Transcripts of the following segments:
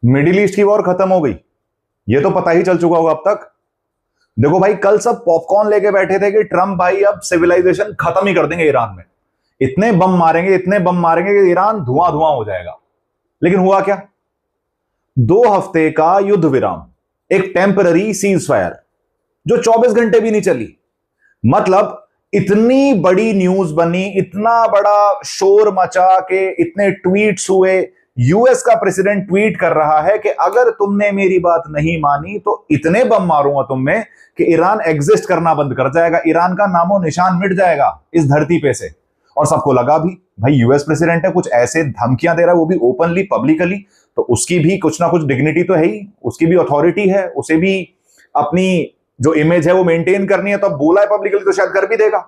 Middle east की war खत्म हो गई, ये तो पता ही चल चुका होगा अब तक। देखो भाई, कल सब पॉपकॉर्न लेके बैठे थे कि ट्रम्प भाई अब सिविलाइजेशन खत्म ही कर देंगे ईरान में, इतने बम मारेंगे, इतने बम मारेंगे कि ईरान धुआं धुआं हो जाएगा। लेकिन हुआ क्या? 2 हफ्ते का युद्ध विराम, एक टेम्पररी सीज फायर जो 24 घंटे भी नहीं चली। मतलब इतनी बड़ी न्यूज बनी, इतना बड़ा शोर मचा के इतने ट्वीट्स हुए। यूएस का प्रेसिडेंट ट्वीट कर रहा है कि अगर तुमने मेरी बात नहीं मानी तो इतने बम मारूंगा तुम में कि ईरान एग्जिस्ट करना बंद कर जाएगा, ईरान का नामो निशान मिट जाएगा इस धरती पे से। और सबको लगा भी भाई यूएस प्रेसिडेंट है, कुछ ऐसे धमकियां दे रहा है, वो भी ओपनली पब्लिकली, तो उसकी भी कुछ ना कुछ डिग्निटी तो है ही, उसकी भी अथॉरिटी है, उसे भी अपनी जो इमेज है वो मेंटेन करनी है। तो अब बोला है पब्लिकली तो शायद कर भी देगा।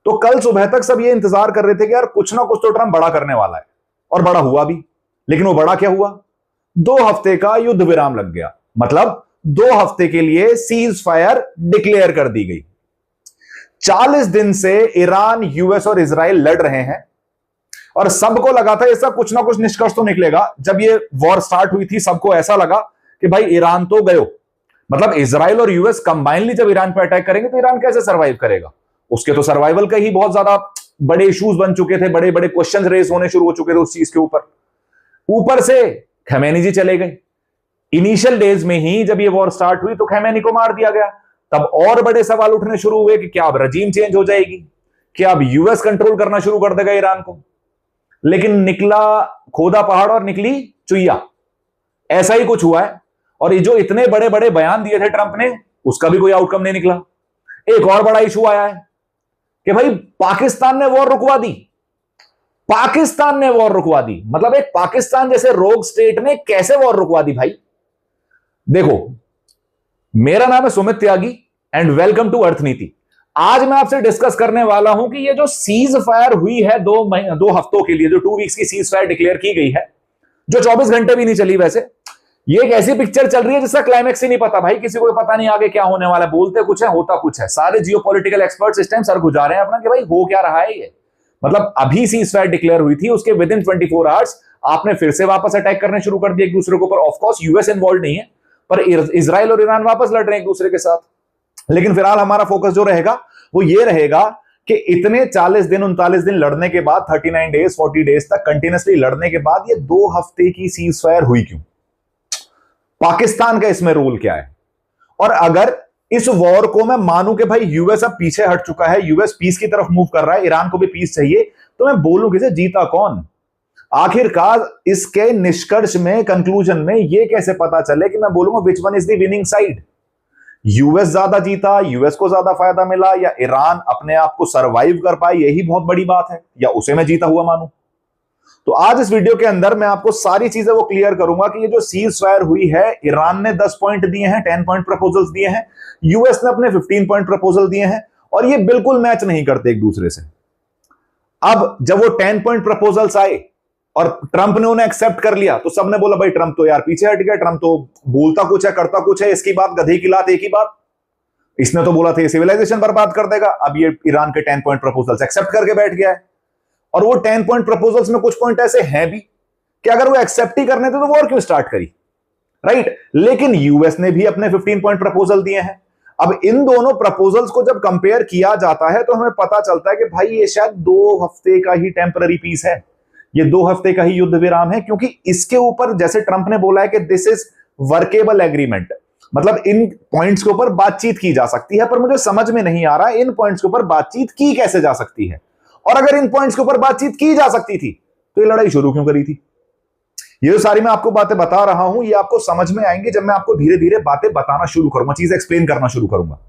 तो कल सुबह तक सब ये इंतजार कर रहे थे कि यार कुछ ना कुछ तो ट्रंप बड़ा करने वाला है, और बड़ा हुआ भी। लेकिन वो बड़ा क्या हुआ? 2 हफ्ते का युद्ध विराम लग गया। मतलब 2 हफ्ते के लिए सीज फायर डिक्लेयर कर दी गई। 40 दिन से ईरान, यूएस और इजराइल लड़ रहे हैं और सबको लगा था इसका कुछ ना कुछ निष्कर्ष तो निकलेगा। जब ये वॉर स्टार्ट हुई थी सबको ऐसा लगा कि भाई ईरान तो गयो, मतलब इजराइल और यूएस कंबाइनली जब ईरान पर अटैक करेंगे तो ईरान कैसे सर्वाइव करेगा? उसके तो सर्वाइवल का ही बहुत ज्यादा बड़े इश्यूज बन चुके थे, बड़े बड़े क्वेश्चन रेज होने शुरू हो चुके थे उस चीज के ऊपर से खमैनी जी चले गए। इनिशियल डेज में ही जब ये वॉर स्टार्ट हुई तो खमैनी को मार दिया गया। तब और बड़े सवाल उठने शुरू हुए कि क्या अब रजीम चेंज हो जाएगी, क्या अब यूएस कंट्रोल करना शुरू कर देगा ईरान को? लेकिन निकला खोदा पहाड़ और निकली चुईया, ऐसा ही कुछ हुआ है। और ये जो इतने बड़े बड़े बयान दिए थे ट्रंप ने, उसका भी कोई आउटकम नहीं निकला। एक और बड़ा इशू आया है कि भाई पाकिस्तान ने वॉर रुकवा दी। पाकिस्तान ने वॉर रुकवा दी, मतलब एक पाकिस्तान जैसे रोग स्टेट ने कैसे वॉर रुकवा दी भाई? देखो, मेरा नाम है सुमित त्यागी एंड वेलकम टू अर्थ नीति। आज मैं आपसे डिस्कस करने वाला हूं कि ये जो सीज फायर हुई है 2 हफ्तों के लिए, जो 2 वीक्स की सीज फायर डिक्लेयर की गई है, जो 24 घंटे भी नहीं चली, वैसे ये एक ऐसी पिक्चर चल रही है जिसका क्लाइमेक्स ही नहीं पता भाई, किसी को पता नहीं आगे क्या होने वाला है। बोलते कुछ है, होता कुछ है। सारे जियोपॉलिटिकल एक्सपर्ट्स इस टाइम सर गुजा रहे हैं अपना कि भाई हो क्या रहा है ये। मतलब अभी सीज फायर डिक्लेयर हुई थी, उसके विद इन 24 आवर्स आपने फिर से वापस अटैक करने शुरू कर दिए एक दूसरे के ऊपर। ऑफकोर्स यूएस इन्वॉल्व नहीं है, पर इजराइल और ईरान वापस लड़ रहे हैं एक दूसरे के साथ। लेकिन फिलहाल हमारा फोकस जो रहेगा वो ये रहेगा कि इतने 40 दिन 39 दिन लड़ने के बाद, 39 डेज 40 डेज तक कंटिन्यूसली लड़ने के बाद ये 2 हफ्ते की सीज फायर हुई क्यों? पाकिस्तान का इसमें रोल क्या है? और अगर इस वॉर को मैं मानूं कि भाई यूएस अब पीछे हट चुका है, यूएस पीस की तरफ मूव कर रहा है, ईरान को भी पीस चाहिए, तो मैं बोलूं कि जीता कौन? आखिरकार इसके निष्कर्ष में, कंक्लूजन में ये कैसे पता चले कि मैं बोलूंगा which one is the winning side? US ज्यादा जीता, यूएस को ज्यादा फायदा मिला, या ईरान अपने आप को सरवाइव कर पाए, यही बहुत बड़ी बात है, या उसे मैं जीता हुआ मानूं? तो आज इस वीडियो के अंदर मैं आपको सारी चीजें वो क्लियर करूंगा कि ये जो सीज फायर हुई है, ईरान ने 10 पॉइंट दिए हैं, 10 पॉइंट प्रपोजल्स दिए हैं, यूएस ने अपने 15 पॉइंट प्रपोजल दिए हैं, और ये बिल्कुल मैच नहीं करते एक दूसरे से। अब जब वो 10 पॉइंट प्रपोजल्स आए और ट्रंप ने उन्हें एक्सेप्ट कर लिया तो सबने बोला भाई ट्रंप तो यार पीछे हट गया, ट्रंप तो बोलता कुछ है करता कुछ है, इसकी बात गधे की लात एक ही बात, इसने तो बोला था ये सिविलाइजेशन बर्बाद कर देगा। अब ये ईरान के 10 पॉइंट प्रपोजल्स एक्सेप्ट करके बैठ गया है, और वो 10 पॉइंट प्रपोजल्स में कुछ पॉइंट ऐसे हैं भी कि अगर वो एक्सेप्ट ही करने थे तो वॉर क्यों स्टार्ट करी, राइट? लेकिन यूएस ने भी अपने 15 पॉइंट प्रपोजल दिए हैं। अब इन दोनों प्रपोजल्स को जब कंपेयर किया जाता है तो हमें पता चलता है कि भाई ये शायद 2 हफ्ते का ही टेम्पररी पीस है, ये 2 हफ्ते का ही युद्ध विराम है, क्योंकि इसके ऊपर जैसे ट्रंप ने बोला है कि दिस इज वर्केबल एग्रीमेंट, मतलब इन पॉइंट्स के ऊपर बातचीत की जा सकती है। पर मुझे समझ में नहीं आ रहा इन पॉइंट्स के ऊपर बातचीत की कैसे जा सकती है, और अगर इन पॉइंट्स के ऊपर बातचीत की जा सकती थी तो ये लड़ाई शुरू क्यों करी थी? ये जो सारी मैं आपको बातें बता रहा हूं ये आपको समझ में आएंगी जब मैं आपको धीरे धीरे बातें बताना शुरू करूंगा, चीजें एक्सप्लेन करना शुरू करूंगा।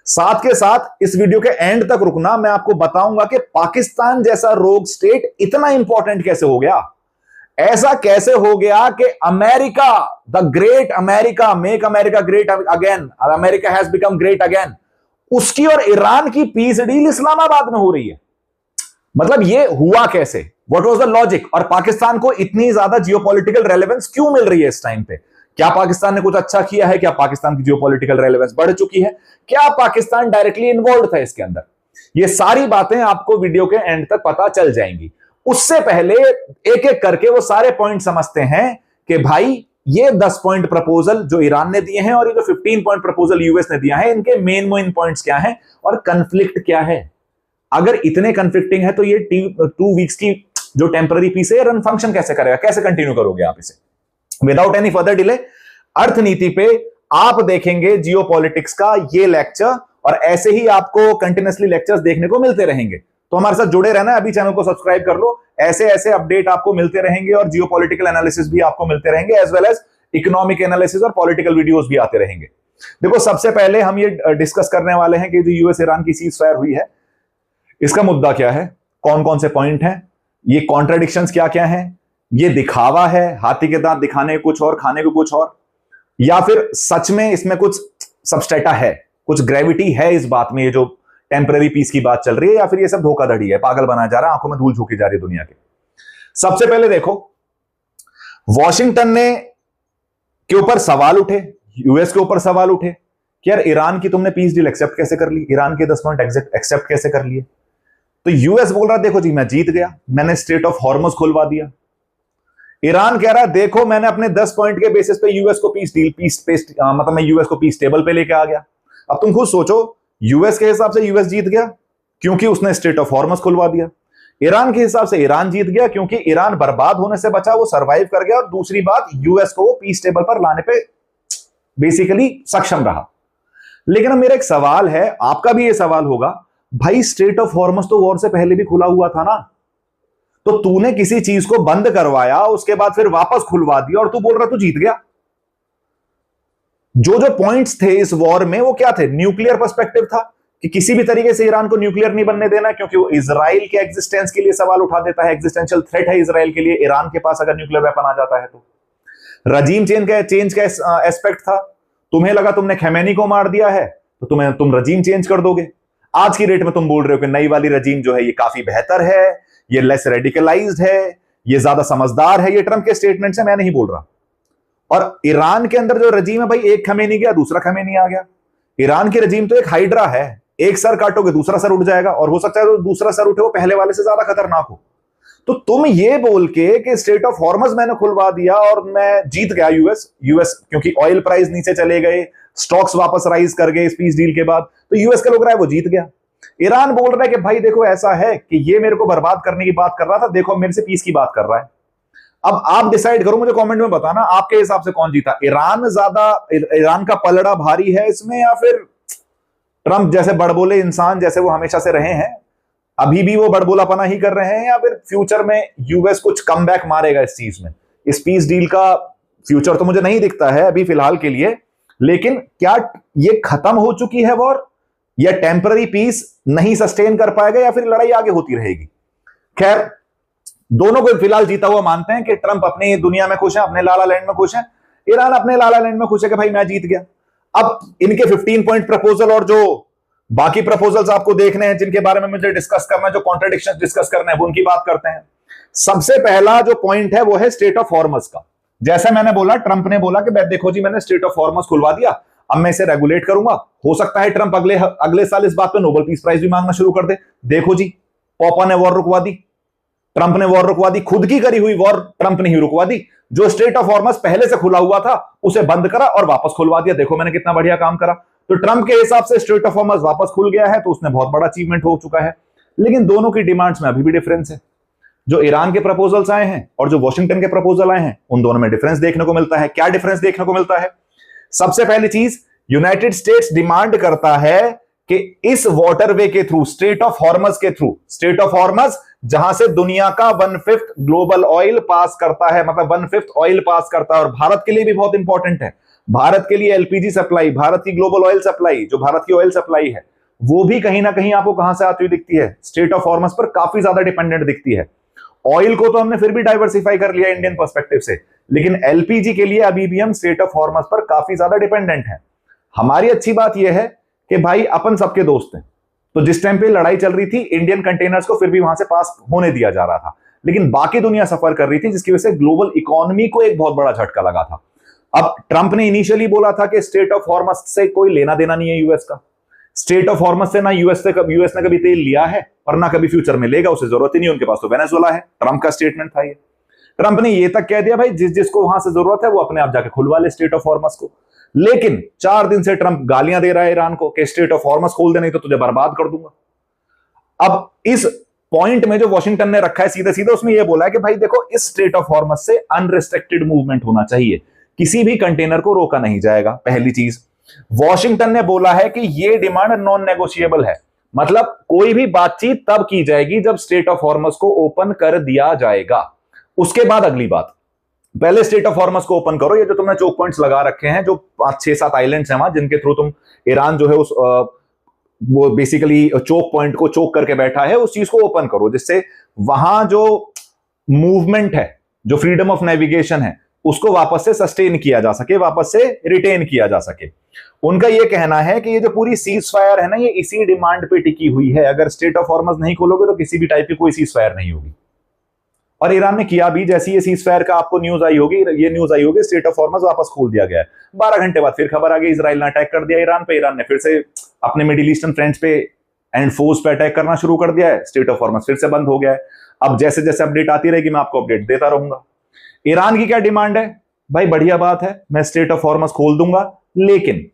साथ के साथ इस वीडियो के एंड तक रुकना, मैं आपको बताऊंगा कि पाकिस्तान जैसा रोग स्टेट इतना इंपॉर्टेंट कैसे हो गया, ऐसा कैसे हो गया कि America, the great America, make America great again, America has become great again, उसकी और ईरान की पीस डील इस्लामाबाद में हो रही है। मतलब ये हुआ कैसे? What was the logic? और पाकिस्तान को इतनी ज्यादा जियोपॉलिटिकल रेलेवेंस क्यों मिल रही है इस टाइम पे? क्या पाकिस्तान ने कुछ अच्छा किया है? क्या पाकिस्तान की जियोपॉलिटिकल रेलेवेंस बढ़ चुकी है? क्या पाकिस्तान डायरेक्टली इन्वॉल्व था इसके अंदर? ये सारी बातें आपको वीडियो के एंड तक पता चल जाएंगी। उससे पहले एक एक करके वो सारे पॉइंट समझते हैं कि भाई ये 10 पॉइंट प्रपोजल जो ईरान ने दिए हैं और ये जो 15 पॉइंट प्रपोजल यूएस ने दिया है, इनके मेन पॉइंट्स क्या हैं और कंफ्लिक्ट क्या है। अगर इतने कंफ्लिक्टिंग है तो ये 2 वीक्स की जो टेम्पररी पीस है रन फंक्शन कैसे करेगा, कैसे कंटिन्यू करोगे आप इसे। विदाउट एनी फर्दर डिले अर्थनीति पे आप देखेंगे जियोपॉलिटिक्स का ये लेक्चर, और ऐसे ही आपको कंटिन्यूअसली लेक्चर्स देखने को मिलते रहेंगे। तो हमारे साथ जुड़े रहना, अभी चैनल को सब्सक्राइब कर लो, ऐसे ऐसे अपडेट आपको मिलते रहेंगे और जियोपॉलिटिकल एनालिसिस भी आपको मिलते रहेंगे, as well as economic analysis और पॉलिटिकल वीडियोस भी आते रहेंगे। देखो, सबसे पहले हम ये डिस्कस करने वाले हैं कि जो यूएस ईरान की सीज फायर हुई है, इसका मुद्दा क्या है, कौन कौन से पॉइंट हैं, ये कॉन्ट्राडिक्शंस क्या क्या हैं, ये दिखावा है, हाथी के दांत दिखाने कुछ और खाने को कुछ और, या फिर सच में इसमें कुछ सबस्टेटा है, कुछ ग्रेविटी है इस बात में, ये जो टेम्पररी पीस की बात चल रही है, या फिर ये सब धोखाधड़ी है, पागल बनाया जा रहा है, आंखों में धूल झोंकी जा रही है दुनिया के। सबसे पहले देखो, वॉशिंगटन ने के ऊपर सवाल उठे, यूएस के ऊपर सवाल उठे कि यार ईरान की तुमने पीस डील एक्सेप्ट कैसे कर ली, ईरान के 10 पॉइंट एक्सेप्ट कैसे कर लिए। तो यूएस बोल रहा देखो जी मैं जीत गया, मैंने स्ट्रेट ऑफ हॉर्मस खुलवा दिया। ईरान कह रहा है देखो मैंने अपने 10 पॉइंट के बेसिस पे यूएस को मतलब मैं यूएस को पीस टेबल पे लेके आ गया। अब तुम खुद सोचो, यूएस के हिसाब से यूएस जीत गया क्योंकि उसने स्ट्रेट ऑफ हॉर्मस खुलवा दिया, ईरान के हिसाब से ईरान जीत गया क्योंकि ईरान बर्बाद होने से बचा, वो सरवाइव कर गया, और दूसरी बात यूएस को वो पीस टेबल पर लाने पे बेसिकली सक्षम रहा। लेकिन अब मेरा एक सवाल है, आपका भी ये सवाल होगा, भाई स्ट्रेट ऑफ हॉर्मस तो वॉर से पहले भी खुला हुआ था ना, तो तूने किसी चीज को बंद करवाया, उसके बाद फिर वापस खुलवा दिया और तू बोल रहा तू जीत गया। जो जो पॉइंट्स थे इस वॉर में वो क्या थे, न्यूक्लियर पर्सपेक्टिव था कि किसी भी तरीके से ईरान को न्यूक्लियर नहीं बनने देना, क्योंकि वो इजराइल के एग्जिस्टेंस के लिए सवाल उठा देता है, एग्जिस्टेंशियल थ्रेट है इजराइल के लिए ईरान के पास अगर न्यूक्लियर वेपन आ जाता है तो। रजीम चेंज का एस्पेक्ट था, तुम्हें लगा तुमने खैमेनी को मार दिया है तो तुम रजीम चेंज कर दोगे। आज की डेट में तुम बोल रहे हो कि नई वाली रजीम जो है ये काफी बेहतर है, ये लेस रेडिकलाइज्ड है, ये ज्यादा समझदार है। ये ट्रंप के स्टेटमेंट से मैं नहीं बोल रहा। और ईरान के अंदर जो रजीम है भाई, एक खमेनी गया दूसरा खमेनी आ गया। ईरान की रजीम तो एक हाइड्रा है, एक सर काटोगे दूसरा सर उठ जाएगा, और हो सकता है तो दूसरा सर उठे वो पहले वाले से ज्यादा खतरनाक हो। तो तुम ये बोल के कि स्ट्रेट ऑफ हॉर्मस मैंने खुलवा दिया और मैं जीत गया यूएस क्योंकि ऑयल प्राइस नीचे चले गए, स्टॉक्स वापस राइज कर गए इस पीस डील के बाद, तो यूएस का लोग रहा है वो जीत गया। ईरान बोल रहा है कि भाई देखो ऐसा है कि ये मेरे को बर्बाद करने की बात कर रहा था, देखो मेरे से पीस की बात कर रहा है। अब आप डिसाइड करो, मुझे कमेंट में बताना आपके हिसाब से कौन जीता, ईरान का पलड़ा भारी है इसमें, या फिर ट्रंप जैसे बड़बोले इंसान जैसे वो हमेशा से रहे हैं अभी भी वो बड़बोलापना ही कर रहे हैं, या फिर फ्यूचर में यूएस कुछ कमबैक मारेगा इस चीज में। इस पीस डील का फ्यूचर तो मुझे नहीं दिखता है अभी फिलहाल के लिए, लेकिन क्या ये खत्म हो चुकी है वॉर, या टेम्पररी पीस नहीं सस्टेन कर पाएगा, या फिर लड़ाई आगे होती रहेगी। खैर, दोनों को फिलहाल जीता हुआ मानते हैं कि ट्रंप अपनी दुनिया में खुश है, अपने लाला लैंड में खुश है, ईरान अपने लाला लैंड में खुश है कि भाई मैं जीत गया। अब इनके 15 पॉइंट प्रपोजल और जो बाकी प्रपोजल्स आपको देखने हैं जिनके बारे में मुझे डिस्कस करना है, जो कॉन्ट्रडिक्शंस डिस्कस करना है, वो उनकी बात करते हैं। सबसे पहला जो पॉइंट है वो है स्ट्रेट ऑफ हॉर्मस का। जैसे मैंने बोला, ट्रंप ने बोला कि देखो जी मैंने स्ट्रेट ऑफ हॉर्मस खुलवा दिया, अब मैं इसे रेगुलेट करूंगा। हो सकता है ट्रंप अगले साल इस बात पे नोबेल पीस प्राइज भी मांगना शुरू कर दे। देखो जी, पॉपा ने वॉर रुकवा दी, ट्रंप ने वॉर रुकवा दी, खुद की करी हुई वॉर ट्रंप ने ही रुकवा दी। जो स्ट्रेट ऑफ हॉर्मस पहले से खुला हुआ था उसे बंद करा और वापस खुलवा दिया। देखो मैंने कितना बढ़िया काम करा। तो ट्रंप के हिसाब से स्ट्रेट ऑफ हॉर्मस वापस खुल गया है, तो उसने बहुत बड़ा अचीवमेंट हो चुका है। लेकिन दोनों की डिमांड्स में अभी भी डिफरेंस है। जो ईरान के प्रपोजल्स आए हैं और जो वॉशिंगटन के प्रपोजल आए हैं, उन दोनों में डिफरेंस देखने को मिलता है। क्या डिफरेंस देखने को मिलता है? सबसे पहली चीज, यूनाइटेड स्टेट्स डिमांड करता है कि इस वाटरवे के थ्रू, स्ट्रेट ऑफ हॉर्मस के थ्रू, स्ट्रेट ऑफ हॉर्मस जहां से दुनिया का 1/5 ग्लोबल ऑयल पास करता है, मतलब 1/5 ऑयल पास करता है, और भारत के लिए भी बहुत इंपॉर्टेंट है। भारत के लिए एलपीजी सप्लाई, भारत की ग्लोबल ऑयल सप्लाई, जो भारत की ऑयल सप्लाई है, वो भी कहीं ना कहीं आपको कहां से आती हुई दिखती है? स्ट्रेट ऑफ हॉर्मस पर काफी ज्यादा डिपेंडेंट दिखती है। ऑयल को तो हमने फिर भी डाइवर्सिफाई कर लिया इंडियन पर्सपेक्टिव से, लेकिन एलपीजी के लिए अभी भी हम स्ट्रेट ऑफ हॉर्मस पर काफी ज्यादा डिपेंडेंट हैं। हमारी अच्छी बात यह है कि भाई अपन सबके दोस्त हैं, तो जिस टाइम पे लड़ाई चल रही थी इंडियन कंटेनर्स को फिर भी वहां से पास होने दिया जा रहा था, लेकिन बाकी दुनिया सफर कर रही थी, जिसकी वजह से ग्लोबल इकोनॉमी को एक बहुत बड़ा झटका लगा था। अब ट्रंप ने इनिशियली बोला था कि स्ट्रेट ऑफ हॉर्मस से कोई लेना देना नहीं है यूएस का, स्ट्रेट ऑफ हॉर्मस से ना यूएस ने कभी तेल लिया है और ना कभी फ्यूचर में लेगा, उसे जरूरत ही नहीं, उनके पास तो वेनेजुएला है। ट्रंप का स्टेटमेंट था ये। ट्रंप ने ये तक कह दिया भाई जिस जिसको वहां से जरूरत है वो अपने आप जाके खुलवा ले स्ट्रेट ऑफ हॉर्मस को। लेकिन 4 दिन से ट्रंप गालियां दे रहा है ईरान को कि स्ट्रेट ऑफ हॉर्मस खोल दे नहीं तो तुझे बर्बाद कर दूंगा। अब इस पॉइंट में जो वॉशिंगटन ने रखा है सीधे सीधे, उसमें यह बोला है कि भाई देखो इस स्ट्रेट ऑफ हॉर्मस से अनरिस्ट्रिक्टेड मूवमेंट होना चाहिए, किसी भी कंटेनर को रोका नहीं जाएगा। पहली चीज वॉशिंगटन ने बोला है कि यह डिमांड नॉन नेगोशिएबल है, मतलब कोई भी बातचीत तब की जाएगी जब स्ट्रेट ऑफ हॉर्मस को ओपन कर दिया जाएगा। उसके बाद अगली बात, पहले स्ट्रेट ऑफ हॉर्मस को ओपन करो। ये जो तुमने चोक पॉइंट्स लगा रखे हैं, जो 5-6-7 आइलैंड्स हैं वहां, जिनके थ्रू तुम ईरान जो है उस वो बेसिकली चोक पॉइंट को चोक करके बैठा है, उस चीज को ओपन करो, जिससे वहां जो मूवमेंट है, जो फ्रीडम ऑफ नेविगेशन है, उसको वापस से सस्टेन किया जा सके, वापस से रिटेन किया जा सके। उनका यह कहना है कि ये जो पूरी सीज फायर है ना, ये इसी डिमांड पे टिकी हुई है। अगर स्ट्रेट ऑफ हॉर्मस नहीं खोलोगे तो किसी भी टाइप की कोई सीज फायर नहीं होगी। और ईरान ने किया भी, जैसी ये सीज फायर का आपको न्यूज आई होगी, ये न्यूज आई होगी स्ट्रेट ऑफ हॉर्मस वापस खोल दिया गया है, 12 घंटे बाद फिर खबर आ गई इजराइल ने अटैक कर दिया ईरान पे। ईरान ने फिर से अपने मिडिल ईस्टर्न फ्रेंड्स पे एंड फोर्स पे अटैक करना शुरू कर दिया है, स्ट्रेट ऑफ हॉर्मस फिर से बंद हो गया है। अब जैसे जैसे अपडेट आती रहेगी मैं आपको अपडेट देता रहूंगा। ईरान की क्या डिमांड है? भाई बढ़िया बात है, मैं स्ट्रेट ऑफ हॉर्मस खोल दूंगा, लेकिन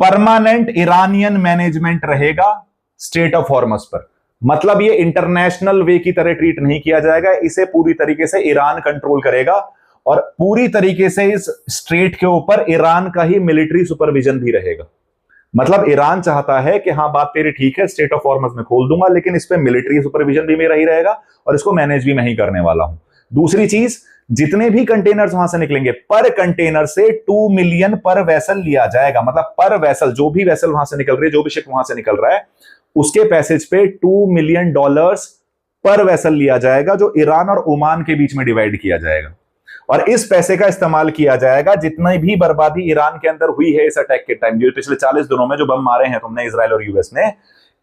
परमानेंट ईरानियन मैनेजमेंट रहेगा स्ट्रेट ऑफ हॉर्मस पर। मतलब ये इंटरनेशनल वे की तरह ट्रीट नहीं किया जाएगा, इसे पूरी तरीके से ईरान कंट्रोल करेगा और पूरी तरीके से इस स्ट्रेट के ऊपर ईरान का ही मिलिट्री सुपरविजन भी रहेगा। मतलब ईरान चाहता है कि हाँ बात तेरी ठीक है, स्ट्रेट ऑफ हॉर्मस में खोल दूंगा, लेकिन इस पे मिलिट्री सुपरविजन भी मेरा ही रहेगा और इसको मैनेज भी मैं ही करने वाला हूं। दूसरी चीज, जितने भी कंटेनर्स वहां से निकलेंगे, पर कंटेनर से 2 मिलियन पर वेसल लिया जाएगा। मतलब पर वेसल, जो भी वेसल वहां से निकल रही है, जो भी शिप वहां से निकल रहा है, उसके पैसेज पे $2 मिलियन पर वेसल लिया जाएगा, जो ईरान और ओमान के बीच में डिवाइड किया जाएगा। और इस पैसे का इस्तेमाल किया जाएगा जितनी भी बर्बादी ईरान के अंदर हुई है इस अटैक के टाइम, जो पिछले 40 दिनों में जो बम मारे हैं तुमने इजराइल और यूएस ने,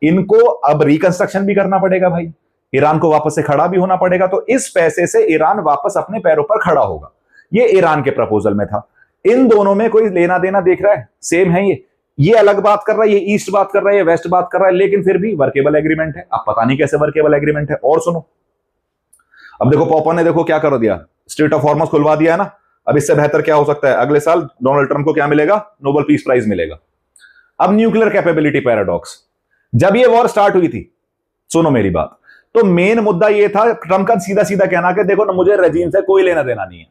इनको अब रिकंस्ट्रक्शन भी करना पड़ेगा भाई, ईरान को वापस से खड़ा भी होना पड़ेगा। तो इस पैसे से ईरान वापस अपने पैरों पर खड़ा होगा। ये ईरान के प्रपोजल में था। इन दोनों में कोई लेना देना देख रहा है? सेम है। ये अलग बात कर रहा है, ये ईस्ट बात कर रहा है, ये वेस्ट बात कर रहा है, लेकिन फिर भी वर्केबल एग्रीमेंट है। अब पता नहीं कैसे वर्केबल एग्रीमेंट है। और सुनो, अब देखो पॉपर ने देखो क्या कर दिया, स्ट्रेट ऑफ हॉर्मस खुलवा दिया है ना। अब इससे बेहतर क्या हो सकता है? अगले साल डोनाल्ड ट्रंप को क्या मिलेगा? नोबेल पीस प्राइज मिलेगा। अब न्यूक्लियर कैपेबिलिटी पैराडॉक्स, जब ये वॉर स्टार्ट हुई थी, सुनो मेरी बात, तो मेन मुद्दा ये था ट्रंप का सीधा सीधा कहना कि देखो ना, मुझे रजीम से कोई लेना देना नहीं है,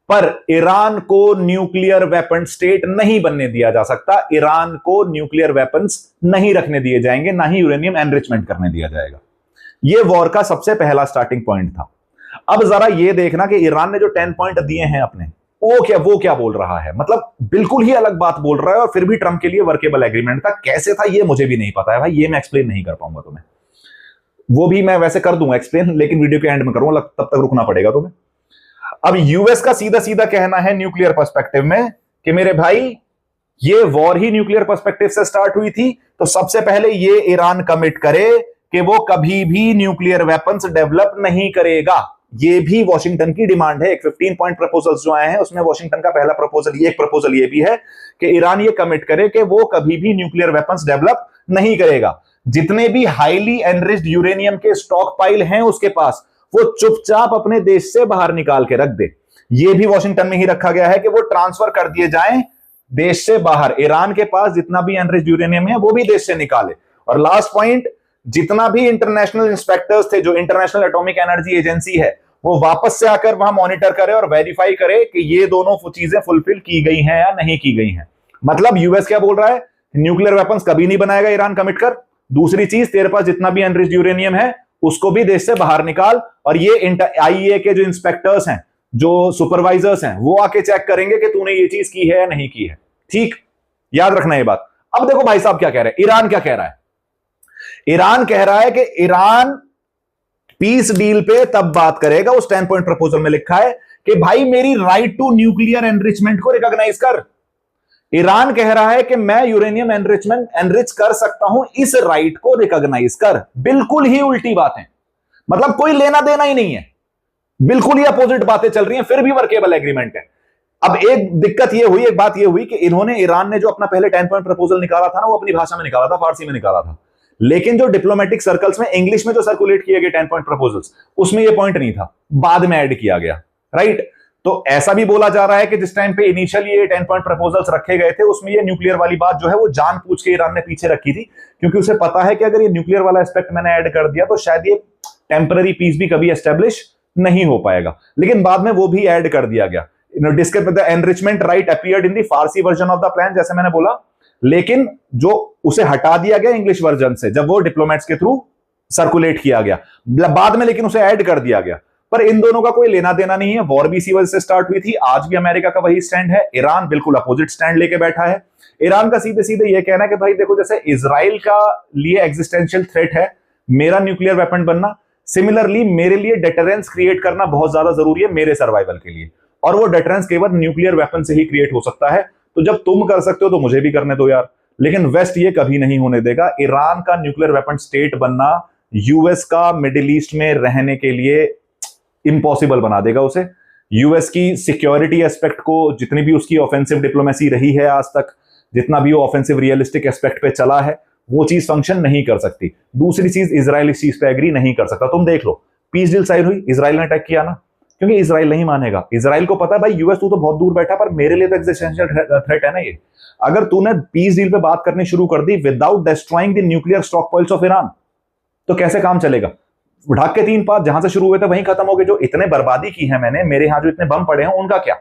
पर ईरान को न्यूक्लियर वेपन स्टेट नहीं बनने दिया जा सकता, ईरान को न्यूक्लियर वेपन्स नहीं रखने दिए जाएंगे, ना ही यूरेनियम एनरिचमेंट करने दिया जाएगा। यह वॉर का सबसे पहला स्टार्टिंग पॉइंट था। अब जरा यह देखना कि ईरान ने जो 10 पॉइंट दिए हैं अपने, वो क्या बोल रहा है। मतलब बिल्कुल ही अलग बात बोल रहा है, और फिर भी ट्रंप के लिए वर्केबल एग्रीमेंट था। कैसे था ये मुझे भी नहीं पता है भाई, ये मैं एक्सप्लेन नहीं कर पाऊंगा तुम्हें। वो भी मैं वैसे कर दूंगा एक्सप्लेन, लेकिन वीडियो के एंड में करूंगा, तब तक रुकना पड़ेगा तुम्हें। अब यूएस का सीधा सीधा कहना है न्यूक्लियर पर्सपेक्टिव में कि मेरे भाई ये वॉर ही न्यूक्लियर पर्सपेक्टिव से स्टार्ट हुई थी, तो सबसे पहले ये ईरान कमिट करे कि वो कभी भी न्यूक्लियर वेपन्स डेवलप नहीं करेगा। ये भी वॉशिंगटन की डिमांड है। 15 पॉइंट प्रपोजल्स जो आए हैं उसमें वॉशिंगटन का पहला प्रपोजल, एक प्रपोजल ये भी है कि ईरान ये कमिट करे कि वो कभी भी न्यूक्लियर वेपन्स डेवलप नहीं करेगा। जितने भी हाईली एनरिच्ड यूरेनियम के स्टॉक पाइल हैं उसके पास, वो चुपचाप अपने देश से बाहर निकाल के रख दे। ये भी वॉशिंगटन में ही रखा गया है कि वो ट्रांसफर कर दिए जाएं देश से बाहर। ईरान के पास जितना भी एनरिच्ड यूरेनियम है वो भी देश से निकाले। और लास्ट पॉइंट, जितना भी इंटरनेशनल इंस्पेक्टर्स थे, जो इंटरनेशनल एटॉमिक एनर्जी एजेंसी है, वो वापस से आकर वहां मॉनिटर करे और वेरीफाई करे कि ये दोनों चीजें फुलफिल की गई हैं या नहीं की गई हैं। मतलब यूएस क्या बोल रहा है? न्यूक्लियर वेपन्स कभी नहीं बनाएगा ईरान, कमिट कर। दूसरी चीज, तेरे पास जितना भी एनरिच्ड यूरेनियम है उसको भी देश से बाहर निकाल। और ये आईईए के जो इंस्पेक्टर्स हैं, जो सुपरवाइजर्स हैं, वो आके चेक करेंगे कि तूने ये चीज की है या नहीं की है। ठीक, याद रखना ये बात। अब देखो भाई साहब क्या कह रहे हैं, ईरान क्या कह रहा है। ईरान कह रहा है कि ईरान पीस डील पे तब बात करेगा, उस 10 पॉइंट प्रपोजल में लिखा है कि भाई मेरी राइट टू न्यूक्लियर एनरिचमेंट को रिकॉग्नाइज कर। ईरान कह रहा है कि मैं यूरेनियम एनरिच कर सकता हूं, इस राइट को रिकॉग्नाइज कर। बिल्कुल ही उल्टी बात है, मतलब कोई लेना देना ही नहीं है, बिल्कुल ही अपोजिट बातें चल रही हैं, फिर भी वर्केबल एग्रीमेंट है। अब एक दिक्कत ये हुई, एक बात ये हुई कि ईरान ने जो अपना पहले 10 पॉइंट प्रपोजल निकाला था ना, वो अपनी भाषा में निकाला था, फारसी में निकाला था। लेकिन जो डिप्लोमेटिक सर्कल्स में इंग्लिश में जो सर्कुलेट किए गए 10 पॉइंट प्रपोजल्स, उसमें ये पॉइंट नहीं था, बाद में ऐड किया गया, राइट। तो ऐसा भी बोला जा रहा है कि जिस टाइम पे इनिशियली ये 10 पॉइंट प्रपोजल्स रखे गए थे, उसमें ये न्यूक्लियर वाली बात जो है वो जानबूझ के ईरान ने पीछे रखी थी, क्योंकि उसे पता है कि अगर ये न्यूक्लियर वाला एस्पेक्ट मैंने ऐड कर दिया तो शायद ये टेम्पररी पीस भी कभी एस्टेब्लिश नहीं हो पाएगा। लेकिन बाद में वो भी ऐड कर दिया गया। The enrichment right appeared in the Farsi version of the plan, जैसे मैंने बोला, लेकिन जो उसे हटा दिया गया इंग्लिश वर्जन से जब वो डिप्लोमेट्स के थ्रू सर्कुलेट किया गया बाद में, लेकिन उसे ऐड कर दिया गया। पर इन दोनों का कोई लेना देना नहीं है। वॉर भी इसी वजह से स्टार्ट हुई थी। आज भी अमेरिका का वही स्टैंड है। ईरान बिल्कुल अपोजिट स्टैंड लेके बैठा है। ईरान का सीधे सीधे ये कहना है कि भाई देखो, जैसे इजराइल का लिए एग्जिस्टेंशियल थ्रेट है मेरा न्यूक्लियर वेपन बनना, सिमिलरली मेरे लिए डेटरेंस क्रिएट करना बहुत ज्यादा जरूरी है मेरे सर्वाइवल के लिए, और वो डेटरेंस केवल न्यूक्लियर वेपन से ही क्रिएट हो सकता है। तो जब तुम कर सकते हो तो मुझे भी करने दो यार। लेकिन वेस्ट ये कभी नहीं होने देगा। ईरान का न्यूक्लियर वेपन स्टेट बनना यूएस का मिडिल ईस्ट में रहने के लिए इम्पॉसिबल बना देगा उसे। यूएस की सिक्योरिटी एस्पेक्ट को, जितनी भी उसकी ऑफेंसिव डिप्लोमेसी रही है आज तक, जितना भी वो ऑफेंसिव रियलिस्टिक एस्पेक्ट पे चला है, वो चीज फंक्शन नहीं कर सकती। दूसरी चीज, इजराइल इस चीज पे एग्री नहीं कर सकता। तुम देख लो, पीस डील साइन हुई, इजराइल ने अटैक किया ना, क्योंकि इजराइल नहीं मानेगा। इजराइल को पता है भाई यूएस तू तो बहुत दूर बैठा, पर मेरे लिए तो एक्जिस्टेंशियल थ्रेट है ना ये। अगर तूने पीस डील पे बात करनी शुरू कर दी without destroying the nuclear stockpiles of Iran, तो कैसे काम चलेगा? ढाक के 3 पात जहां से शुरू हुए थे वहीं खत्म हो गए। जो इतने बर्बादी की है मैंने, मेरे यहां जो इतने बम पड़े हैं उनका क्या?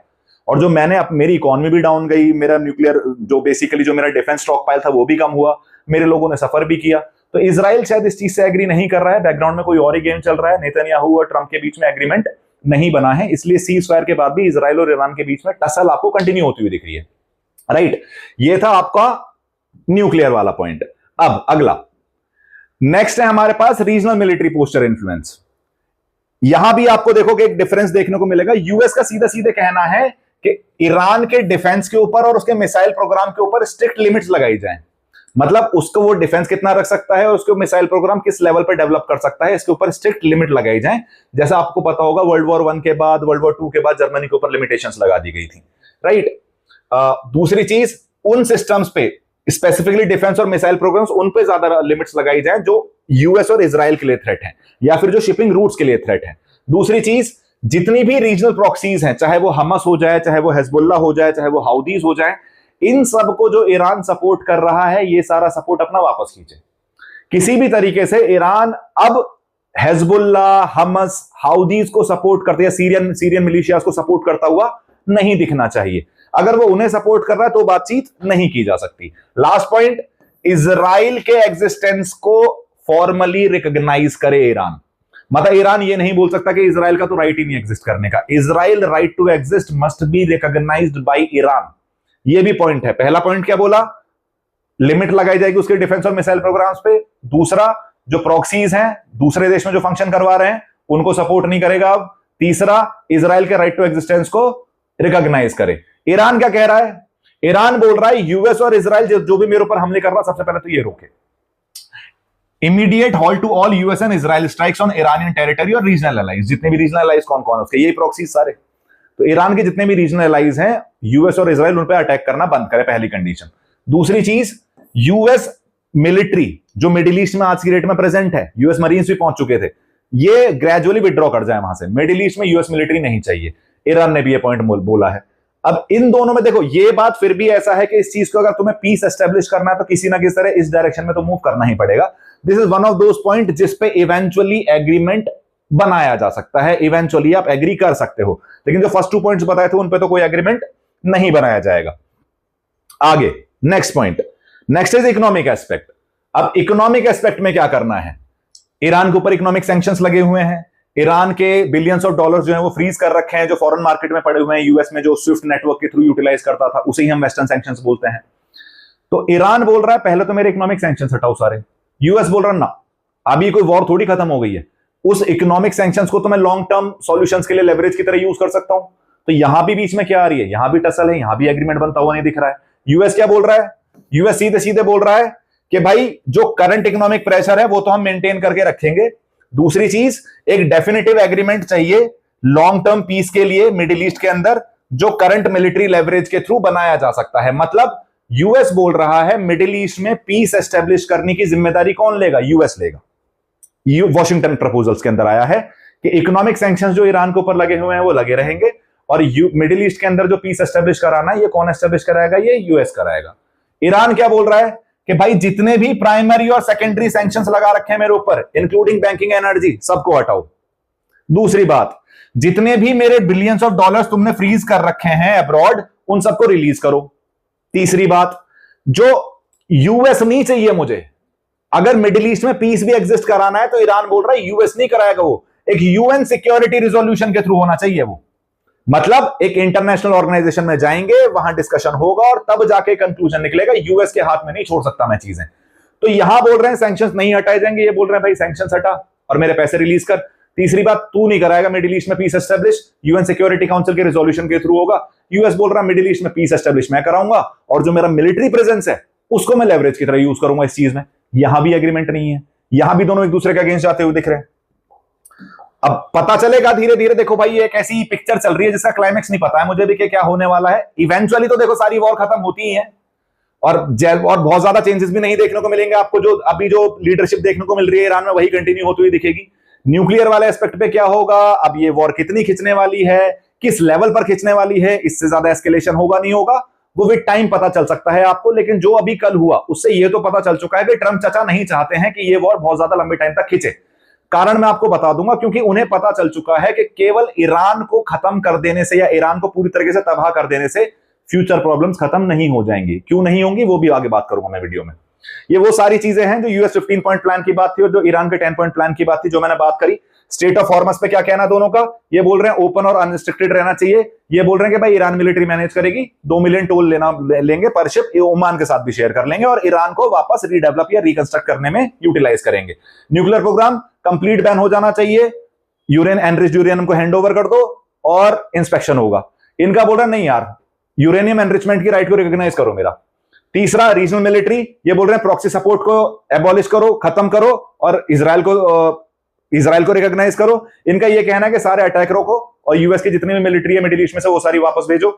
और जो मैंने मेरी इकोनॉमी भी डाउन गई, मेरा न्यूक्लियर जो बेसिकली जो मेरा डिफेंस स्टॉक पाइल था वो भी कम हुआ, मेरे लोगों ने सफर भी किया। तो इजराइल शायद इस चीज से एग्री नहीं कर रहा है। बैकग्राउंड में कोई और ही गेम चल रहा है। नेतन्याहू और ट्रंप के बीच में एग्रीमेंट नहीं बना है, इसलिए सीज फायर के बाद भी इजराइल और ईरान के बीच में टसल आपको कंटिन्यू होती हुई दिख रही है, राइट। ये था आपका न्यूक्लियर वाला पॉइंट। अब अगला नेक्स्ट है हमारे पास रीजनल मिलिट्री पोस्चर इन्फ्लुएंस। यहां भी आपको देखोगे एक डिफरेंस देखने को मिलेगा। यूएस का सीधा सीधे कहना है कि ईरान के डिफेंस के ऊपर और उसके मिसाइल प्रोग्राम के ऊपर स्ट्रिक्ट लिमिट्स लगाई जाएं। मतलब उसको वो डिफेंस कितना रख सकता है और उसके मिसाइल प्रोग्राम किस लेवल पर डेवलप कर सकता है, इसके ऊपर स्ट्रिक्ट लिमिट लगाई जाए। जैसा आपको पता होगा वर्ल्ड वॉर 1 के बाद, वर्ल्ड वॉर 2 के बाद जर्मनी के ऊपर लिमिटेशंस लगा दी गई थी, राइट। दूसरी चीज, उन सिस्टम्स पे स्पेसिफिकली डिफेंस और मिसाइल प्रोग्राम्स, उन पे ज्यादा लिमिट्स लगाई जाए जो यूएस और इजराइल के लिए थ्रेट है या फिर जो शिपिंग रूट्स के लिए थ्रेट है। दूसरी चीज, जितनी भी रीजनल प्रॉक्सीज हैं, चाहे वो हमास हो जाए, चाहे वो हिजबुल्लाह हो जाए, चाहे वो हाउदीज हो जाए, इन सबको जो ईरान सपोर्ट कर रहा है, ये सारा सपोर्ट अपना वापस कीजिए। किसी भी तरीके से ईरान अब हिजबुल्लाह, हमास, हाउदीज को सपोर्ट करते या सीरियन मिलिशियाज को सपोर्ट करता हुआ नहीं दिखना चाहिए। अगर वो उन्हें सपोर्ट कर रहा है तो बातचीत नहीं की जा सकती। लास्ट पॉइंट, इजराइल के एग्जिस्टेंस को फॉर्मली रिकॉग्नाइज करे ईरान। मतलब ईरान ये नहीं बोल सकता कि इजराइल का तो राइट ही नहीं एग्जिस्ट करने का। Israel right to exist must be recognised by Iran. ये भी पॉइंट है। पहला पॉइंट क्या बोला? लिमिट लगाई जाएगी उसके डिफेंस और मिसाइल प्रोग्राम्स पे। दूसरा, जो प्रॉक्सीज हैं दूसरे देश में जो फंक्शन करवा रहे हैं उनको सपोर्ट नहीं करेगा अब। तीसरा, इजराइल के राइट टू एग्जिस्टेंस को रिकॉग्नाइज करे। ईरान क्या कह रहा है? ईरान बोल रहा है यूएस और इजराइल जो भी मेरे ऊपर हमले कर रहा, सबसे पहले तो ये रोके। Immediate halt to all US and Israel strikes on Iranian territory और रीजनल एलाइज। जितने भी रीजनल एलाइज कौन कौन है उसके, यही प्रॉक्सीज सारे। तो ईरान के जितने भी रीजनल एलाइज हैं, यूएस और इजराइल उन पर अटैक करना बंद करे, पहली कंडीशन। दूसरी चीज, यूएस मिलिट्री जो मिडिल ईस्ट में आज की डेट में प्रेजेंट है, यूएस मरीन्स भी पहुंच चुके थे, ये ग्रेजुअली विड्रॉ कर जाए वहां से। मिडिल ईस्ट में यूएस मिलिट्री नहीं चाहिए। ईरान ने भी ये पॉइंट बोला है। अब इन दोनों में देखो, ये बात फिर भी ऐसा है कि इस चीज को अगर तुम्हें पीस एस्टेब्लिश करना है तो किसी ना किसी तरह इस डायरेक्शन में तो मूव करना ही पड़ेगा। This is one of those point जिस पे इवेंचुअली एग्रीमेंट बनाया जा सकता है। इवेंचुअली आप एग्री कर सकते हो, लेकिन जो फर्स्ट 2 पॉइंट्स बताए थे उन पे तो कोई एग्रीमेंट नहीं बनाया जाएगा। आगे next point, next is economic aspect. अब इकोनॉमिक एस्पेक्ट में क्या करना है? ईरान के ऊपर इकोनॉमिक सैंक्शंस लगे हुए हैं। ईरान के बिलियंस ऑफ डॉलर्स जो हैं वो फ्रीज कर रखे हैं, जो फॉरेन मार्केट में पड़े हुए हैं। यूएस में जो स्विफ्ट नेटवर्क के थ्रू यूटिलाइज करता था, उसे ही हम वेस्टर्न सैंक्शंस बोलते हैं। तो ईरान बोल रहा है पहले तो मेरे इकोनॉमिक सैंक्शंस हटाओ सारे। यूएस बोल रहा है ना, अभी कोई वॉर थोड़ी खत्म हो गई है, उस इकोनॉमिक सैंक्शंस को तो मैं लॉन्ग टर्म सॉल्यूशंस के लिए लेवरेज की तरह यूज कर सकता हूं। तो यहां भी बीच में क्या आ रही है? यहां भी टसल है, यहां भी एग्रीमेंट बनता हुआ नहीं दिख रहा है। यूएस क्या बोल रहा है? यूएस सीधे सीधे बोल रहा है कि भाई जो करंट इकोनॉमिक प्रेशर है वो तो हम मेंटेन करके रखेंगे। दूसरी चीज, एक डेफिनेटिव एग्रीमेंट चाहिए लॉन्ग टर्म पीस के लिए मिडिल ईस्ट के अंदर, जो करंट मिलिट्री लेवरेज के थ्रू बनाया जा सकता है। मतलब यूएस बोल रहा है मिडिल ईस्ट में पीस एस्टेब्लिश करने की जिम्मेदारी कौन लेगा? यूएस लेगा। वॉशिंगटन प्रपोजल्स के अंदर आया है कि इकोनॉमिक सैंक्शंस जो ईरान के ऊपर लगे हुए हैं वो लगे रहेंगे, और मिडिल ईस्ट के अंदर जो पीस एस्टेब्लिश कराना है ये कौन एस्टेब्लिश कराएगा? ये यूएस कराएगा। ईरान क्या बोल रहा है कि भाई जितने भी प्राइमरी और सेकेंडरी सैंक्शंस लगा रखे हैं मेरे ऊपर, इंक्लूडिंग बैंकिंग एनर्जी, सबको हटाओ। दूसरी बात, जितने भी मेरे बिलियंस ऑफ डॉलर्स तुमने फ्रीज कर रखे हैं अब्रॉड, उन सबको रिलीज करो। तीसरी बात, जो यूएस नहीं चाहिए मुझे, अगर मिडिल ईस्ट में पीस भी एग्जिस्ट कराना है तो ईरान बोल रहा है यूएस नहीं कराएगा, वो एक यूएन सिक्योरिटी रिजोल्यूशन के थ्रू होना चाहिए। वो मतलब एक इंटरनेशनल ऑर्गेनाइजेशन में जाएंगे, वहां डिस्कशन होगा और तब जाके कंक्लूजन निकलेगा। यूएस के हाथ में नहीं छोड़ सकता मैं चीजें। तो यहां बोल रहे हैं सैंक्शंस नहीं हटाए जाएंगे, ये बोल रहे हैं भाई सैंक्शंस हटा और मेरे पैसे रिलीज कर। तीसरी बात, तू नहीं कराएगा मिडिल ईस्ट में peace establish, UN security council के रिजोल्यूशन के थ्रू होगा। यूएस बोल रहा है मिडिल ईस्ट में पीस एस्टेब्लिश मैं कराऊंगा, और जो मेरा मिलिट्री प्रेजेंस है उसको मैं लेवरेज की तरह यूज करूंगा इस चीज में। यहां भी एग्रीमेंट नहीं है, यहां भी दोनों एक दूसरे के अगेंस्ट जाते हुए दिख रहे हैं। अब पता चलेगा धीरे धीरे। देखो भाई, एक ऐसी पिक्चर चल रही है जिसका क्लाइमेक्स नहीं पता है मुझे भी कि क्या होने वाला है। इवेंचुअली तो देखो सारी वॉर खत्म होती ही है, और बहुत ज्यादा चेंजेस भी नहीं देखने को मिलेंगे आपको। जो अभी जो लीडरशिप देखने को मिल रही है ईरान में वही कंटिन्यू होती हुई दिखेगी। न्यूक्लियर वाले एस्पेक्ट पे क्या होगा, अब ये वॉर कितनी खिंचने वाली है, किस लेवल पर खिंचने वाली है, इससे ज्यादा एस्केलेशन होगा नहीं होगा, वो विद टाइम पता चल सकता है आपको। लेकिन जो अभी कल हुआ उससे ये तो पता चल चुका है कि ट्रंप चाचा नहीं चाहते हैं कि ये वॉर बहुत ज्यादा लंबे टाइम तक खिंचे। कारण मैं आपको बता दूंगा, क्योंकि उन्हें पता चल चुका है कि केवल ईरान को खत्म कर देने से या ईरान को पूरी तरीके से तबाह कर देने से फ्यूचर प्रॉब्लम्स खत्म नहीं हो जाएंगी। क्यों नहीं होंगी वो भी आगे बात करूंगा मैं वीडियो में। ये वो सारी चीजें हैं जो यूएस 15 पॉइंट प्लान की बात थी और जो ईरान के 10 पॉइंट प्लान की बात थी, जो मैंने बात करी। स्टेट ऑफ हॉर्मस पे क्या कहना दोनों का, ये बोल रहे हैं ओपन और अनरिस्ट्रिक्टेड रहना चाहिए। ये बोल रहे हैं कि भाई ईरान मिलिट्री मैनेज करेगी, 2 मिलियन टोल लेंगे पर शिप, ओमान के साथ भी शेयर कर लेंगे और ईरान को वापस रीडेवलप या रिकंस्ट्रक्ट करने में यूटिलाइज करेंगे। न्यूक्लियर प्रोग्राम कंप्लीट बैन हो जाना चाहिए, यूरेन एनरिच्ड यूरेनियम को हैंड ओवर कर दो और इंस्पेक्शन होगा। इनका बोल रहा नहीं यार, यूरेनियम एनरिचमेंट की राइट को रिकॉग्नाइज करो मेरा। तीसरा, रीजनल मिलिट्री, ये बोल रहे हैं प्रॉक्सी सपोर्ट को एबॉलिश करो, खत्म करो और इजराइल को रिकॉग्नाइज करो। इनका ये कहना है कि सारे अटैक रोको और यूएस की जितनी भी मिलिट्री है मिडिल ईस्ट में से वो सारी वापस भेजो।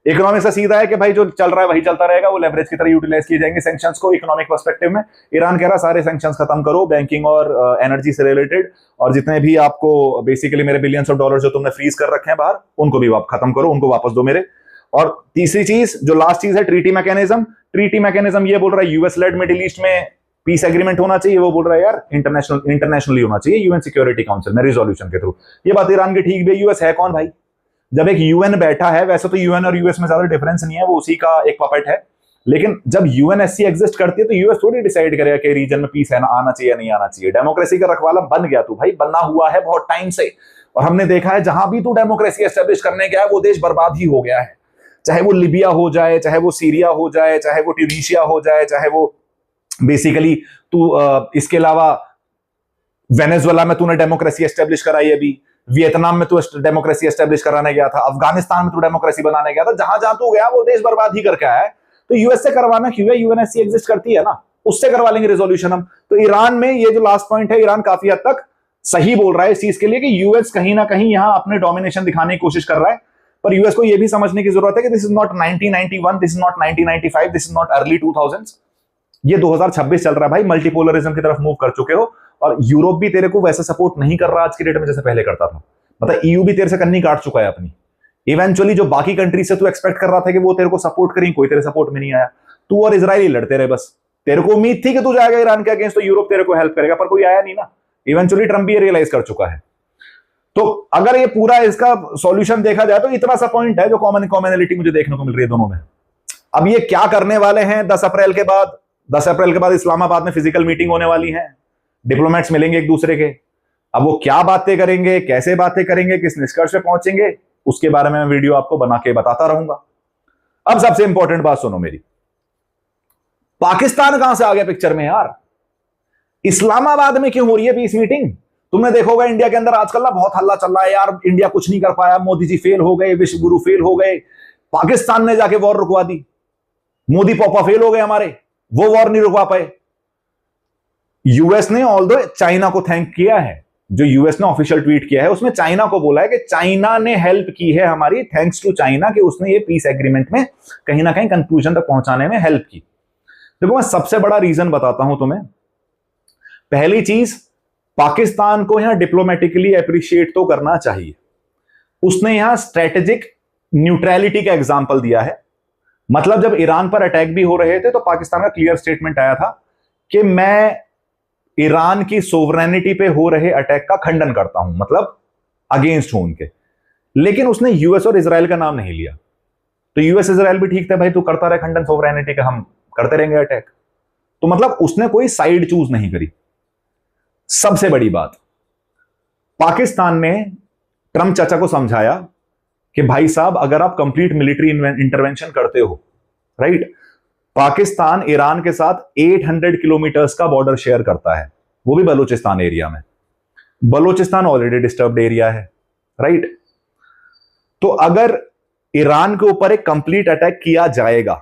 इकोनॉमिक से सीधा है कि भाई जो चल रहा है वही चलता रहेगा, वो लेवरेज की तरह यूटिलाइज किए जाएंगे सैंक्शंस को इकोनॉमिक पर्सपेक्टिव में। ईरान कह रहा सारे सैंक्शंस खत्म करो, बैंकिंग और एनर्जी से रिलेटेड, और जितने भी आपको बेसिकली मेरे बिलियंस ऑफ डॉलर जो तुमने फ्रीज कर रखे हैं बाहर, उनको भी खत्म करो, उनको वापस दो मेरे। और तीसरी चीज, जो लास्ट चीज है, ट्रीटी मैकेनिज्म। ट्रीटी मैकेनिज्म ये बोल रहा है यूएस लेड मिडिल ईस्ट में पीस एग्रीमेंट होना चाहिए, वो बोल रहा है यार इंटरनेशनली होना चाहिए, यूएन सिक्योरिटी काउंसिल में रिजोल्यूशन के थ्रू। ये बात ईरान की ठीक भी है। यूएस है कौन भाई? जब एक यूएन बैठा है, वैसे तो यूएन और यूएस में ज्यादा डिफरेंस नहीं है, वो उसी का एक पपेट है, लेकिन जब यूएनएससी एग्जिस्ट करती है तो यूएस थोड़ी डिसाइड करेगा कि रीजन में पीस है ना, आना चाहिए नहीं आना चाहिए। डेमोक्रेसी का रखवाला बन गया तू भाई, बना हुआ है बहुत टाइम से, और हमने देखा है जहां भी तू डेमोक्रेसी एस्टेब्लिश करने गया है वो देश बर्बाद ही हो गया है। चाहे वो लीबिया हो जाए, चाहे वो सीरिया हो जाए, चाहे वो ट्यूनीशिया हो जाए, चाहे वो बेसिकली तू इसके अलावा वेनेजुएला में तूने डेमोक्रेसी एस्टेब्लिश कराई, अभी वियतनाम में तू डेमोक्रेसी एस्टेब्लिश कराने गया था, अफगानिस्तान में तू डेमोक्रेसी बनाने गया था, जहां जहां तू गया वो देश बर्बाद ही करके आया है। तो यूएस से करवाना क्यों है? यूएनएससी एग्जिस्ट करती है ना, उससे करवा लेंगे रिजोल्यूशन हम। तो ईरान में ये जो लास्ट पॉइंट है, ईरान काफी हद तक सही बोल रहा है इस चीज के लिए कि यूएस कहीं ना कहीं यहां अपने डोमिनेशन दिखाने की कोशिश कर रहा है, पर यूएस को यह भी समझने की जरूरत है कि this is not 1991, this is not 1995, this is not early 2000s, ये 2026 चल रहा है भाई। मल्टीपोलरिज्म की तरफ मूव कर चुके हो, और यूरोप भी तेरे को वैसा सपोर्ट नहीं कर रहा आज की डेट में जैसे पहले करता था। मतलब ईयू भी तेरे से कन्नी काट चुका है अपनी। इवेंचुअली जो बाकी कंट्रीज से तू एक्सपेक्ट कर रहा था कि वो तेरे को सपोर्ट करें, कोई तेरे सपोर्ट में नहीं आया। तू और इजराइल लड़ते रहे बस। तेरे को उम्मीद थी कि तू जाएगा ईरान के अगेंस्ट तो यूरोप तेरे को हेल्प करेगा, पर कोई आया नहीं ना। इवेंचुअली ट्रंप भी ये रियलाइज कर चुका है। तो अगर ये पूरा इसका सॉल्यूशन देखा जाए तो इतना सा पॉइंट है जो कॉमनैलिटी मुझे देखने को मिल रही है दोनों में। अब ये क्या करने वाले हैं 10 अप्रैल के बाद? 10 अप्रैल के बाद इस्लामाबाद में फिजिकल मीटिंग होने वाली है, डिप्लोमेट्स मिलेंगे एक दूसरे के। अब वो क्या बातें करेंगे, कैसे बातें करेंगे, किस निष्कर्ष पे पहुंचेंगे, उसके बारे में मैं वीडियो आपको बना के बताता रहूंगा। अब सबसे इंपॉर्टेंट बात सुनो मेरी, पाकिस्तान कहां से आ गया पिक्चर में यार? इस्लामाबाद में क्यों हो रही है पीस मीटिंग? तुमने देखा होगा इंडिया के अंदर आजकल ना बहुत हल्ला चल रहा है यार, इंडिया कुछ नहीं कर पाया, मोदी जी फेल हो गए, विश्व गुरु फेल हो गए, पाकिस्तान ने जाके वॉर रुकवा दी, मोदी पापा फेल हो गए हमारे, वो वॉर नहीं रुकवा पाए। यूएस ने ऑल्दो चाइना को थैंक किया है, जो यूएस ने ऑफिशियल ट्वीट किया है उसमें चाइना को बोला है कि चाइना ने हेल्प की है हमारी, थैंक्स टू चाइना, कि उसने ये पीस एग्रीमेंट में कहीं ना कहीं कंक्लूजन तक पहुंचाने में हेल्प की। देखो मैं सबसे बड़ा रीजन बताता हूं तुम्हें। पहली चीज, पाकिस्तान को यहां डिप्लोमेटिकली अप्रिशिएट तो करना चाहिए। उसने यहां स्ट्रेटेजिक न्यूट्रलिटी का एग्जांपल दिया है। मतलब जब ईरान पर अटैक भी हो रहे थे तो पाकिस्तान का क्लियर स्टेटमेंट आया था कि मैं ईरान की सोवरेनिटी पे हो रहे अटैक का खंडन करता हूं, मतलब अगेंस्ट हूं उनके। लेकिन उसने यूएस और इजराइल का नाम नहीं लिया। तो यूएस इजराइल भी ठीक था, भाई तू करता रहे खंडन सोवरेनिटी का, हम करते रहेंगे अटैक। तो मतलब उसने कोई साइड चूज नहीं करी। सबसे बड़ी बात, पाकिस्तान ने ट्रंप चाचा को समझाया कि भाई साहब अगर आप कंप्लीट मिलिट्री इंटरवेंशन करते हो, राइट, पाकिस्तान ईरान के साथ 800 किलोमीटर्स का बॉर्डर शेयर करता है, वो भी बलूचिस्तान एरिया में। बलूचिस्तान ऑलरेडी डिस्टर्ब्ड एरिया है, राइट। तो अगर ईरान के ऊपर एक कंप्लीट अटैक किया जाएगा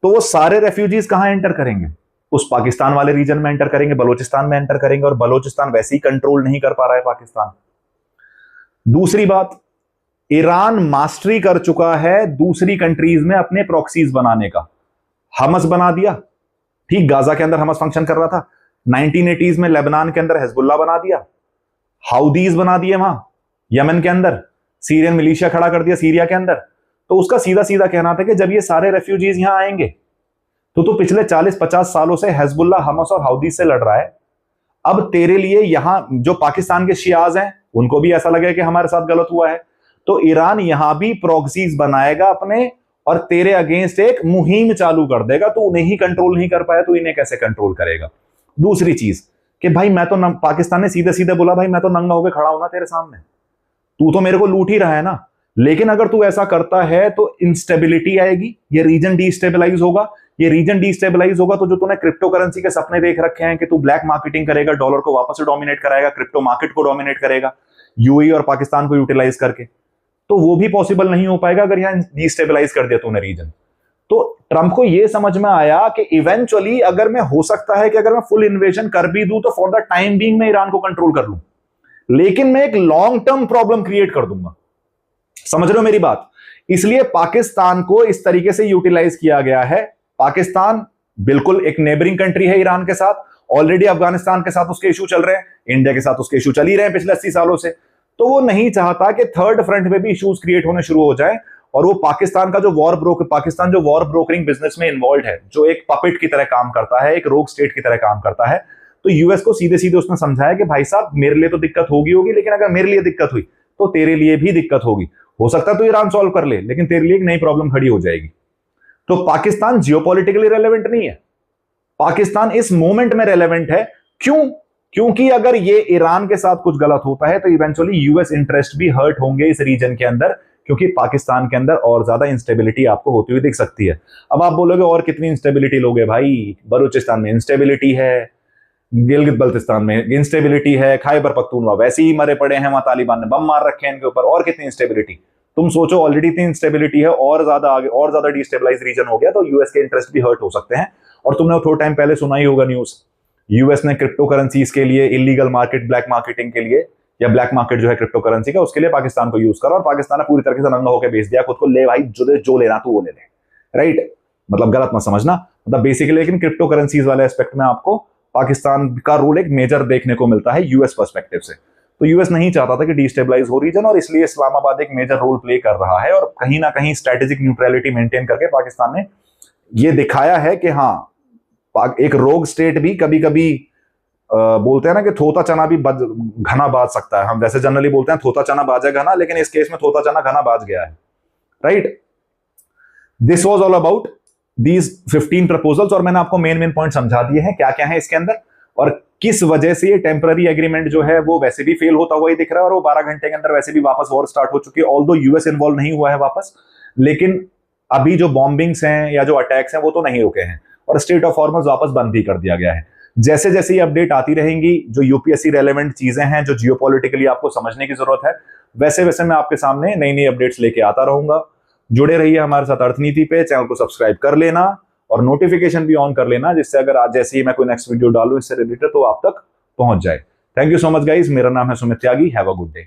तो वो सारे रेफ्यूजीज कहां एंटर करेंगे? उस पाकिस्तान वाले रीजन में एंटर करेंगे, बलूचिस्तान में एंटर करेंगे, और बलूचिस्तान वैसे ही कंट्रोल नहीं कर पा रहा है पाकिस्तान। दूसरी बात, ईरान मास्टरी कर चुका है दूसरी कंट्रीज में अपने प्रॉक्सीज बनाने का। हमस बना दिया, ठीक, गाजा के अंदर हमस फंक्शन कर रहा था। 1980s में लेबनान के अंदर हिजबुल्लाह बना दिया, हाउदीज बना दिए वहां यमन के अंदर, सीरियन मिलिशिया खड़ा कर दिया सीरिया के अंदर। तो उसका सीधा सीधा कहना था कि जब ये सारे रेफ्यूजीज यहां आएंगे तो तू पिछले 40-50 सालों से हिजबुल्लाह, हमस और हाउदीज से लड़ रहा है। अब तेरे लिए यहां जो पाकिस्तान के शियाज हैं उनको भी ऐसा लगे कि हमारे साथ गलत हुआ है, तो ईरान यहां भी प्रॉक्सीज बनाएगा अपने और तेरे अगेंस्ट एक मुहिम चालू कर देगा। तू उन्हें ही कंट्रोल नहीं कर पाया तो इन्हें कैसे कंट्रोल करेगा? दूसरी चीज कि भाई मैं तो पाकिस्तान ने सीधे सीधे बोला भाई मैं तो नंगा होकर खड़ा हूं ना तेरे सामने, तू तो मेरे को लूट ही रहा है ना। लेकिन अगर तू ऐसा करता है तो इंस्टेबिलिटी आएगी, ये रीजन डीस्टेबलाइज होगा। ये रीजन डीस्टेबलाइज होगा तो जो तूने क्रिप्टो करेंसी के सपने देख रखे हैं कि तू ब्लैक मार्केटिंग करेगा, डॉलर को वापस से डोमिनेट कराएगा, क्रिप्टो मार्केट को डोमिनेट करेगा यूएई और पाकिस्तान को यूटिलाइज करके, तो वो भी पॉसिबल नहीं हो पाएगा अगर यहां डीस्टेबलाइज कर दिया तूने रीजन। तो ट्रंप को यह समझ में आया कि इवेंचुअली अगर मैं, हो सकता है कि अगर मैं फुल इन्वेजन कर भी दूं तो फॉर द टाइम बीइंग मैं ईरान को कंट्रोल कर लूं, लेकिन मैं एक लॉन्ग टर्म प्रॉब्लम क्रिएट कर दूंगा। समझ रहे हो मेरी बात? इसलिए पाकिस्तान को इस तरीके से यूटिलाइज किया गया है। पाकिस्तान बिल्कुल एक नेबरिंग कंट्री है ईरान के साथ, ऑलरेडी अफगानिस्तान के साथ उसके इशू चल रहे हैं, इंडिया के साथ उसके इशू चल ही रहे हैं पिछले 80 सालों से। तो वो नहीं चाहता कि थर्ड फ्रंट में भी इश्यूज क्रिएट होने शुरू हो जाए। और वो पाकिस्तान जो वॉर ब्रोकरिंग बिजनेस में इन्वॉल्व है, जो एक पपेट की तरह काम करता है, एक रोग स्टेट की तरह काम करता है, तो यूएस को सीधे सीधे उसने समझाया कि भाई साहब मेरे लिए तो दिक्कत होगी, लेकिन अगर मेरे लिए दिक्कत हुई तो तेरे लिए भी दिक्कत होगी। हो सकता है तो ईरान सॉल्व कर ले, लेकिन तेरे लिए एक नई प्रॉब्लम खड़ी हो जाएगी। तो पाकिस्तान जियोपॉलिटिकली रेलेवेंट नहीं है, पाकिस्तान इस मोमेंट में रेलेवेंट है। क्यों? क्योंकि अगर ये ईरान के साथ कुछ गलत होता है तो इवेंचुअली यूएस इंटरेस्ट भी हर्ट होंगे इस रीजन के अंदर, क्योंकि पाकिस्तान के अंदर और ज्यादा इंस्टेबिलिटी आपको होती हुई दिख सकती है। अब आप बोलोगे और कितनी इंस्टेबिलिटी लोगे भाई? बलूचिस्तान में इंस्टेबिलिटी है, गिलगित बल्तिस्तान में इंस्टेबिलिटी है, खैबर पख्तूनख्वा वैसे ही मरे पड़े हैं, वहां तालिबान ने बम मार रखे हैं इनके ऊपर, और कितनी इंस्टेबिलिटी? तुम सोचो, ऑलरेडी इतनी इंस्टेबिलिटी है और ज्यादा आगे और ज्यादा डिस्टेबलाइज रीजन हो गया तो यूएस के इंटरेस्ट भी हर्ट हो सकते हैं। और तुमने थोड़ा टाइम पहले सुना ही होगा न्यूज, यूएस ने क्रिप्टो करेंसीज के लिए इलीगल मार्केट, ब्लैक मार्केटिंग के लिए, या ब्लैक मार्केट जो है क्रिप्टो करेंसी का, उसके लिए पाकिस्तान को यूज करा, और पाकिस्तान ने पूरी तरीके से नंगा होकर बेच दिया खुद को। ले भाई जो लेना तू वो ले ले, राइट? मतलब गलत मत समझना, मतलब बेसिकली। लेकिन क्रिप्टो करेंसीज वाले एस्पेक्ट में आपको पाकिस्तान का रोल एक मेजर देखने को मिलता है यूएस पर्सपेक्टिव से। तो यूएस नहीं चाहता था कि डिस्टेबलाइज हो रीजन, और इसलिए इस्लामाबाद एक मेजर रोल प्ले कर रहा है। और कहीं ना कहीं स्ट्रेटेजिक न्यूट्रलिटी मेंटेन करके पाकिस्तान ने यह दिखाया है कि हाँ, एक रोग स्टेट भी कभी कभी बोलते हैं ना कि थोता चना भी घना बाज सकता है। हम वैसे जनरली बोलते हैं थोता चना बाजा घना, लेकिन इस केस में थोता चना घना बाज गया है, right? This was all about these 15 proposals, और मैंने आपको मेन पॉइंट समझा दिए हैं क्या क्या है इसके अंदर, और किस वजह से ये टेम्पररी एग्रीमेंट जो है वो वैसे भी फेल होता हुआ ही दिख रहा है, और वो 12 घंटे के अंदर वैसे भी वापस वॉर स्टार्ट हो चुकी है। ऑल्दो यूएस इन्वॉल्व नहीं हुआ है वापस, लेकिन अभी जो बॉम्बिंग्स हैं या जो अटैक्स हैं वो तो नहीं रुके हैं, और स्टेट ऑफ हॉर्मज़ वापस बंद भी कर दिया गया है। जैसे जैसे ये अपडेट आती रहेंगी, जो यूपीएससी रेलेवेंट चीजें हैं, जो जियोपॉलिटिकली आपको समझने की जरूरत है, वैसे वैसे मैं आपके सामने नई नई अपडेट्स लेके आता रहूंगा। जुड़े रहिए हमारे साथ अर्थनीति पे, चैनल को सब्सक्राइब कर लेना और नोटिफिकेशन भी ऑन कर लेना, जिससे अगर आज जैसे ही मैं कोई नेक्स्ट वीडियो डालूं इससे रिलेटेड तो आप तक पहुंच जाए। Thank you so much guys, मेरा नाम है सुमित त्यागी, हैव अ गुड डे।